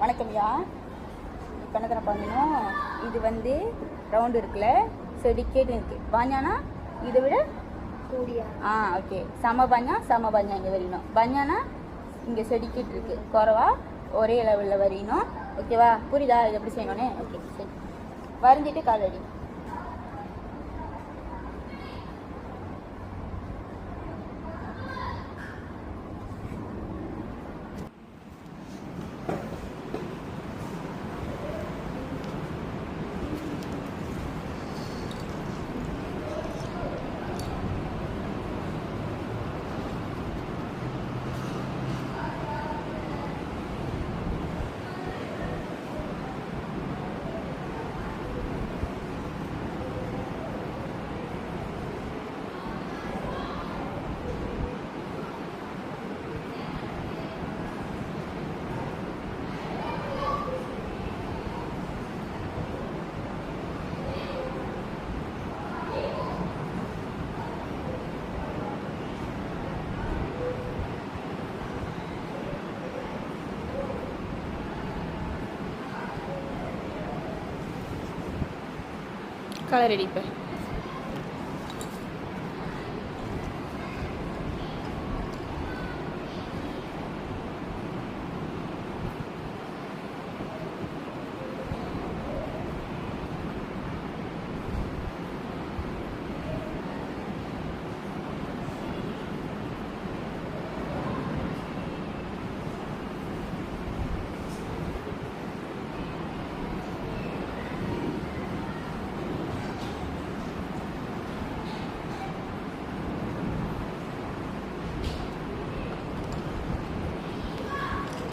வணக்கம்யா. இப்போ என்ன பண்ணணும், இது வந்து ரவுண்டு இருக்குல்ல, செடிக்கேட் இருக்குது. பாஞ்சானா இதை விட கூடியா? ஓகே. சம பாஞ்சா இங்கே வரையணும். பாஞ்சானா இங்கே செடிக்கேட் இருக்குது, குறவா ஒரே லெவலில் வரையணும். ஓகேவா? புரியுதா இது எப்படி செய்யணும்னு? ஓகே சரி. வரைஞ்சிட்டு காலடி. கலர் அடிப்பேன்.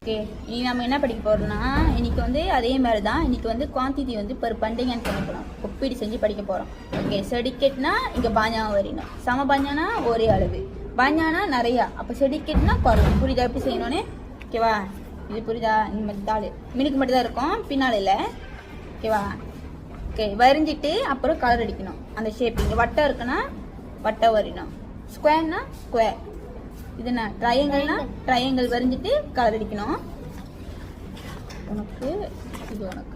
ஓகே, இனி நம்ம என்ன படிக்க போகிறோம்னா, இன்றைக்கி வந்து அதே மாதிரி தான். இன்றைக்கி வந்து குவான்டிட்டி வந்து பெர் பண்டிகைன்னு பண்ணிக்கணும், ஒப்பீடு செஞ்சு படிக்க போகிறோம். ஓகே, செடிக்கெட்னா இங்கே பாஞ்சாவை வரையணும். சம பாஞ்சானா ஒரே அளவு, பாஞ்சானா நிறையா, அப்போ செடிக்கெட்னா குறவு. புரியுதா எப்படி செய்யணும்னு? ஓகேவா? இது புரியுதா? இந்த மாதிரி தாள் மினுக்கு மட்டும் தான் இருக்கும், பின்னால் இல்லை. ஓகேவா? ஓகே, வரைஞ்சிட்டு அப்புறம் கலர் அடிக்கணும். அந்த ஷேப் இங்கே வட்டம் இருக்குன்னா வட்டம் வரையணும், ஸ்கொயர்னா ஸ்கொயர், இதுனா ட்ரையாங்கிள்னா ட்ரையாங்கிள் வரைஞ்சிட்டு கலர் அடிக்கணும். உனக்கு இது உனக்கு